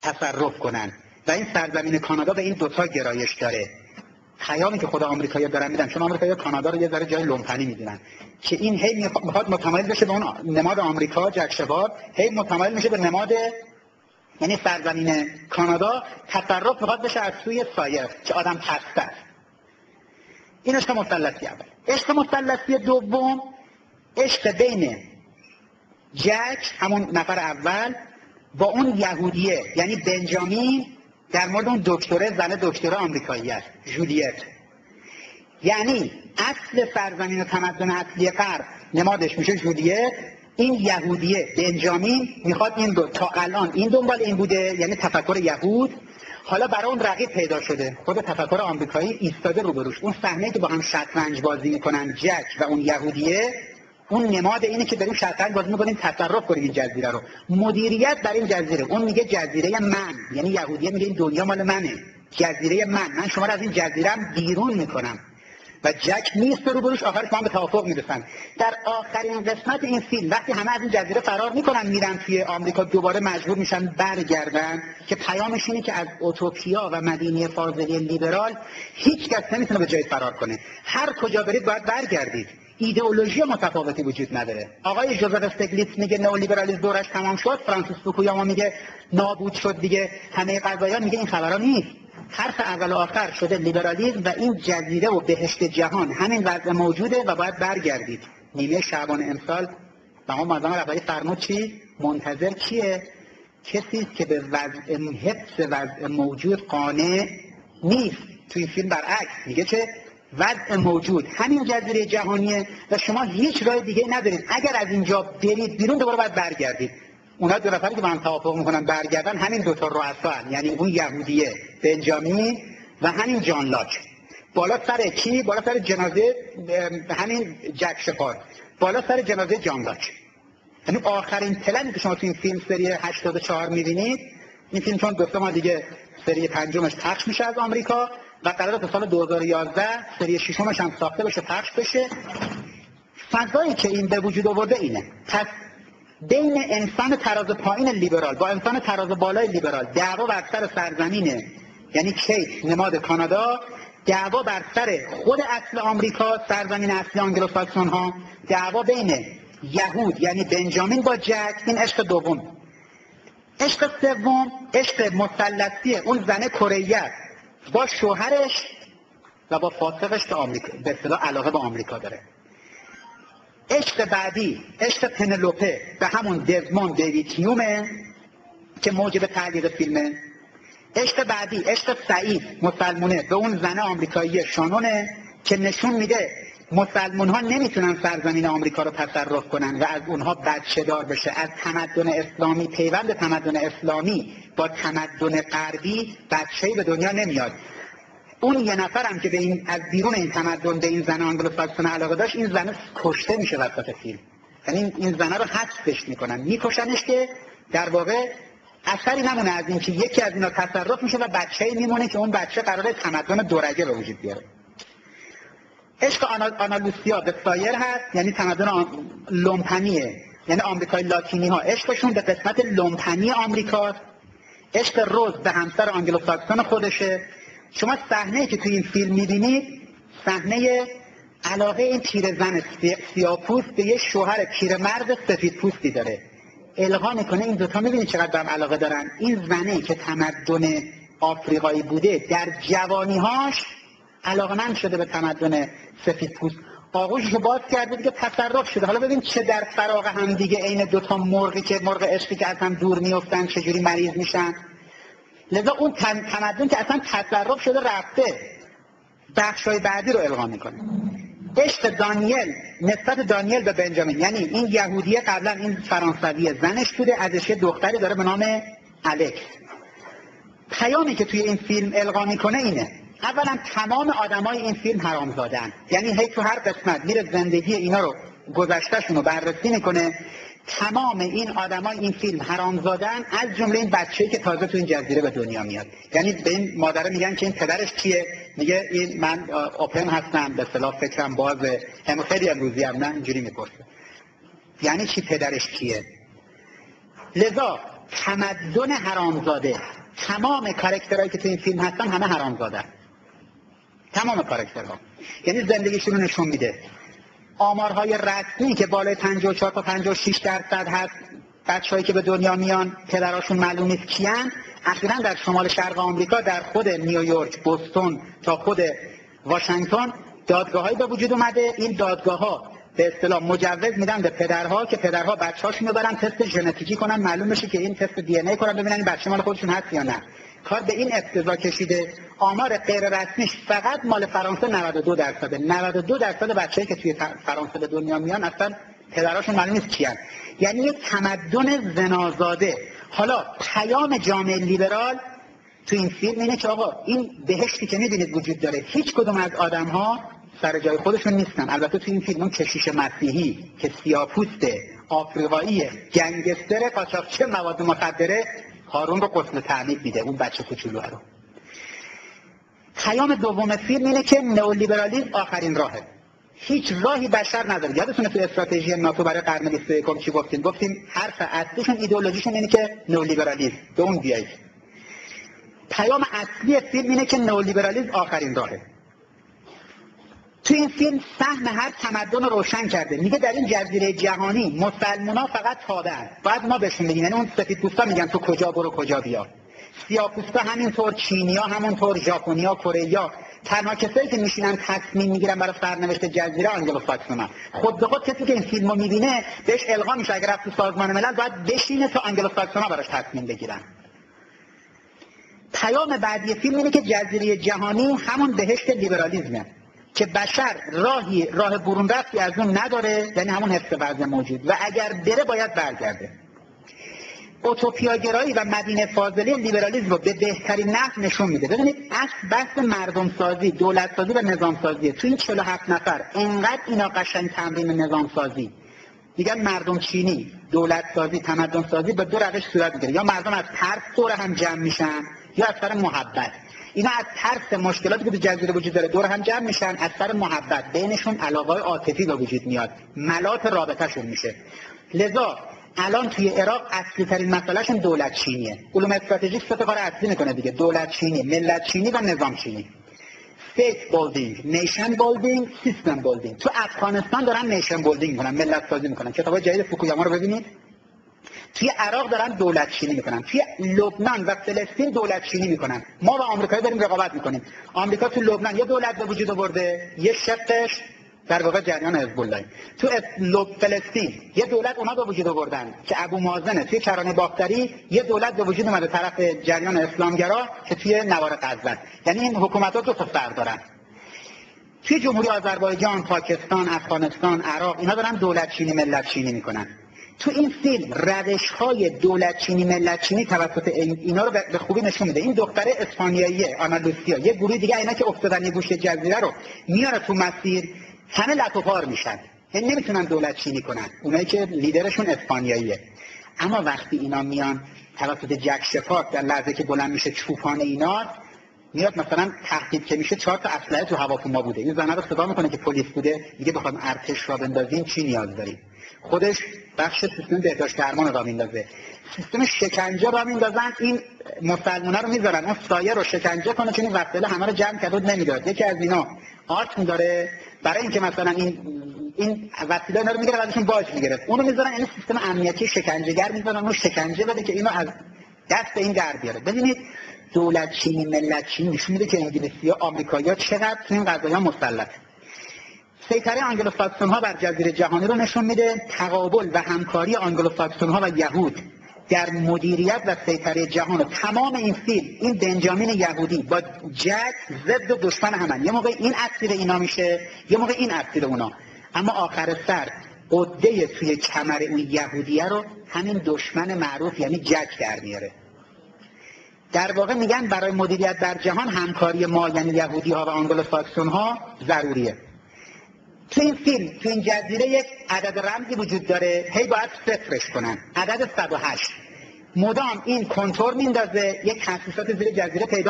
تصرف کنن و این سرزمین کانادا به این دوتا گرایش داره. پیامی که خود آمریکایی‌ها دارن میدن، چون آمریکایی‌ها کانادا رو یه ذره جای لومپنی میدونن که این هی میخواد متمایل بشه به اون نماد آمریکا جکشوار، هی متمایل میشه به نماد، یعنی سرزمین کانادا تصرف میخواد بشه از سوی سایر که آدم پسته است. این عشق مثلثی اول. عشق مثلثی دوم، عشق بین جک همون نفر اول با اون یهودیه، یعنی بنجامین، در مورد اون دکتره، زن دکتره آمریکایی است، جولیت. یعنی اصل سرزمین و تمدن اصلی غرب نمادش میشه جولیت، این یهودیه بنجامین میخواد این دو، تا الان این دنبال این بوده، یعنی تفکر یهود، حالا برای اون رقیب پیدا شده، خود تفکر آمریکایی ایستاده روبروش. اون صحنه که با هم شطرنج بازی میکنن جک و اون یهودیه، اون نماد اینه که بریم شطرنج بازی میکنیم، تصرف کنیم این جزیره رو، مدیریت بر این جزیره. اون میگه جزیره من، یعنی یهودیه میگه این دنیا مال منه، جزیره من شما رو از این جزیره‌ام بیرون میکنم. و جک میسته روبروش، آخرش ما هم به توافق میرسن. در آخرین قسمت این فیلم وقتی همه از این جزیره فرار میکنن میرن توی آمریکا، دوباره مجبور میشن برگردن، که پیامش اینه که از اوتوپیا و مدینه فاضلی لیبرال هیچ کس نمیتونه به جای فرار کنه، هر کجا برید باید برگردید. ایدئولوژی متفاوتی وجود نداره. آقای جوزف استگلیتز میگه نئولیبرالیسم دورش تمام شد، فرانسیس فوکویاما میگه نابود شد دیگه، همه قضایا میگه این خبرا نیست. حرف اول و آخر شده لیبرالیسم و این جزیره و بهشت جهان همین وضع موجوده و باید برگردید. نیمه شعبان امسال مقام معظم رهبری فرمود چی؟ منتظر کیه؟ کسی است که به وضع حفظ وضع موجود قانع نیست. توی این فیلم برعکس میگه که وضع موجود همین جزیره جهانیه و شما هیچ راه دیگه ندارید، اگر از اینجا برید بیرون دوباره باید برگردید. اونا دو نفری که با هم توافق میکنن برگردن همین دوتا رؤسا، یعنی اون یهودیه بنجامین و همین جان لاک. بالا سر کی؟ بالا سر جنازه همین جک شپارد، بالا سر جنازه جان لاک. یعنی آخرین پلنی که شما تو این فیلم سری 84 میبینید، این فیلم چون گفتم ما دیگه سری پنجمش پخش میشه از آمریکا و قراره تا سال 2011 سری ششمش هم ساخته بشه، پخش بشه. فضایی که این به وجود آورده اینه. پس بین انسان تراز پایین لیبرال با انسان تراز بالای لیبرال دعوا بر سر سرزمینه، یعنی کیک نماد کانادا، دعوا بر سر خود اصل آمریکا، سرزمین اصلی آنگلوساکسون ها، دعوا بین یهود یعنی بنجامین با جک، این عشق دوم. عشق سوم عشق مثلثی اون زن کره‌ای با شوهرش و با فاسقش که آمریکا به اصطلاح علاقه به آمریکا داره. عشق بعدی عشق پنلوپه به همون دزموند دیوید هیومه که موجب تعلیق فیلمه. عشق بعدی عشق سعید مسلمونه به اون زن آمریکایی شانونه که نشون میده مسلمون ها نمیتونن سرزمین آمریکا رو تصرف کنن و از اونها بچه دار بشه. از تمدن اسلامی، پیوند تمدن اسلامی با تمدن غربی بچه‌ای به دنیا نمیاد. اون یه نفرم که به این از بیرون این تمدن به این زن آنگلوساکسون علاقه داشت، این زن کشته میشه وسط فیلم. یعنی این زنه رو حذفش میکنن، میکشنش که در واقع اثری نمونه از این که یکی از اینا تصرف میشه و بچه‌ای میمونه که اون بچه قراره تمدن دورگه به وجود بیاره. عشق آنالوسیا به سایر هست، یعنی تمدن لومپنیه، یعنی آمریکای لاتینی ها عشقشون به قسمت لومپنی آمریکاست. عشق روز به همسر آنگلوساکسون خودشه. شما صحنه‌ای که توی این فیلم می‌بینید صحنه علاقه این پیرزن سیاه‌پوست به یه شوهر پیرمرد سفیدپوستی داره. القا میکنه این دوتا، می‌بینید چقدر به هم علاقه دارن. این زنی که تمدن آفریقایی بوده در جوانی‌هاش علاقه‌مند شده به تمدن سفیدپوست، آغوششو باز کرده دیگه تصرف شده. حالا ببین چه در فراق هم دیگه عین دوتا مرغی که مرغ عشقی که از هم دور میافتن چجوری مریض میشن. لذا اون تمدن که اصلا تصرف شده رفته، بخشای بعدی رو القا میکنه. عشق دانیل نسبت دانیل به بنجامین، یعنی این یهودیه قبلا این فرانسویه زنش بوده، ازش یه دختری داره به نام الکس. پیامی که توی این فیلم القا میکنه اینه: اولا تمام آدمای این فیلم حرامزاده‌اند، یعنی هی تو هر قسمت میره زندگی اینا رو، گذشته‌شون رو بررسی میکنه. تمام این آدمای این فیلم حرامزاده‌اند، از جمله این بچه‌ای که تازه تو این جزیره به دنیا میاد. یعنی به این مادره میگن که این پدرش کیه؟ میگه این من اوپن هستم، به اصطلاح فکرم بازه، هم خیلی امروزی هم نه اینجوری میپرسه. یعنی چی پدرش کیه؟ لذا تمدن حرامزاده. تمام کاراکترهایی که تو این فیلم هستن همه حرامزاده، تمام کاراکترها. یعنی زندگیشون رو نشون میده. آمارهای رسمی که بالای 54 تا 56% هست بچه‌هایی که به دنیا میان پدراشون معلوم نیست کیان، اخیراً در شمال شرق آمریکا در خود نیویورک، بوستون تا خود واشنگتن دادگاه‌هایی به وجود اومده. این دادگاه‌ها به اصطلاح مجوز میدن به پدرها که پدرها بچه‌هاشون رو برن تست ژنتیکی کنن، معلوم بشه که این تست دی ان ای کنن ببینن این بچه مال خودشون هست یا نه. کار به این اقتضا کشیده. آمار غیر رسمیش فقط مال فرانسه 92%. 92% بچه‌ای که توی فرانسه به دنیا میان اصلا پدراشون معلوم نیست کیان. یعنی یک تمدن زنازاده. حالا پیام جامعه لیبرال تو این فیلم اینه که آقا این بهشتی که می‌بینید وجود داره، هیچ کدوم از آدم‌ها سر جای خودشون نیستن. البته تو این فیلم اون کشیش مسیحی که سیاه‌پوسته، آفریقاییه، گنگستر، قاچاقچی مواد مخدره، هارون رو غسل تعمید میده، اون بچه کوچولو رو. پیام دوم فیلم اینه که نئولیبرالیسم آخرین راهه. هیچ راهی بشر نداره. یادتونه تو استراتژی ناتو برای قرن 21 چی گفتیم؟ گفتیم حرف اصلیشون ایدئولوژیشون اینه که نئولیبرالیسم، به اون بیایید. پیام اصلی فیلم اینه که نئولیبرالیسم آخرین راهه. تو این فیلم سهم هر تمدن رو روشن کرده. میگه در این جزیره جهانی مسلمان‌ها فقط تابعن، باید ما بهشون بگیم. یعنی اون سفیدپوستا میگن تو کجا برو کجا بیا، سیاه‌پوستا همینطور، چینی‌ها همونطور، ژاپنی‌ها، کره‌ای‌ها. تنها کسایی که میشینن تصمیم میگیرن برای سرنوشت جزیره آنگلوساکسون‌ها. خود به خود کسی که این فیلمو میبینه بهش القا میشه اگر رفت تو سازمان ملل باید بشینه تا آنگلوساکسون‌ها براش تصمیم بگیرن. پیام بعدی فیلم اینه که جزیره جهانی همون بهشت لیبرالیسمه که بشر راه برون رفتی از اون نداره، یعنی همون حفظ وضع موجود، و اگر بره باید برگرده. اوتوپیاگرایی و مدینه فاضله لیبرالیسم رو به بهترین نحو نشون میده. ببینید اصل بحث مردم سازی، دولت سازی و نظام سازی. تو این 47 نفر انقدر اینا قشنگ تمرین نظام سازی میگن. مردم چینی، دولت سازی، تمدن سازی به دو روش صورت میگیره. یا مردم از ترس دور هم جمع میشن یا از سر محبت. اینا از ترس مشکلاتی که تو جزیره وجود داره دور هم جمع میشن، از سر محبت بینشون علاقه عاطفی به وجود میاد، ملاط رابطه‌شون میشه. لذا الان توی عراق اصلی ترین مسئلهشون دولت چینیه. علوم استراتژیک سه تا کار اصلی میکنه دیگه: دولت چینی، ملت چینی و نظام چینی. state building، nation building، system building. تو افغانستان دارن نیشن بیلدینگ میکنن، ملت سازی میکنن. کتابای جدید فوکویاما رو ببینید. توی عراق دارن دولت چینی میکنن، توی لبنان و فلسطین دولت چینی میکنن. ما و آمریکا داریم رقابت میکنیم. آمریکا تو لبنان یه دولت به وجود آورده، یه شقش در واقع جریان حزب الله. تو فلسطین یه دولت اونا به وجود آوردن که ابو مازنه. توی کرانه باختری یه دولت به وجود اومده طرف جریان اسلامگرا که توی نوار غزه. یعنی این حکومت‌ها دو تا فرق دارن. توی جمهوری آذربایجان، پاکستان، افغانستان، عراق اینا دارن دولت چینی، ملت چینی میکنن. تو این فیلم روش‌های دولت چینی، ملت چینی توسط اینا رو به خوبی نشون میده. این دختره اسپانیاییه، آنا لوسیا. یه گروه دیگه اینا که افتادن یه گوشه جزیره رو میاره تو مسیر، همه لط و پار میشن. یعنی نمیتونن دولت چینی کنن، اونایی که لیدرشون اسپانیاییه. اما وقتی اینا میان توسط جک شفاک در لحظه که بلند میشه چوپان اینا میاد مثلا تهدید که میشه 4 تا اسلحه تو هواپیما بوده، این زنه رو صدا میکنه که پلیس بوده، میگه بخوام ارتش را بندازیم چی نیاز داریم؟ خودش بخش سیستم بهداشت درمان را میندازه، سیستم شکنجه را میندازن. این مسلمونا رو میذارن اون سایه رو شکنجه کنه چون این وسایل همه رو جمع کرده نمیداد. یکی از اینا آرت داره برای اینکه مثلا این وسیله اینا رو میگیره بعدشون باج میگیره، اونو میذارن. این سیستم امنیتی شکنجهگر میذارن اون شکنجه بده که اینو از دست این در بیاره. ببینید دولت چینی، ملت چینی نشون میده که انگلیسی‌ها، آمریکایی‌ها چقدر تو این قضايا مسلط. سیطره آنگلوساکسون‌ها بر جزیره جهانی رو نشون میده. تقابل و همکاری آنگلوساکسون‌ها و یهود در مدیریت و سیطره جهان. و تمام این فیلم این بنجامین یهودی با جک ضد و دشمن همن. یه موقع این اسیر اینا میشه، یه موقع این اسیر اونا، اما آخر سر عده توی کمر اون یهودیه رو همین دشمن معروف یعنی جک در میاره. در واقع میگن برای مدیریت در جهان همکاری ما یعنی یهودی ها و آنگلوساکسون ها ضروریه. تو این فیلم تو این جزیره یک عدد رمزی وجود داره، هی باید صفرش کنن، عدد 108. مدام این کنتور میندازه، یک تأسیسات زیر جزیره پیدا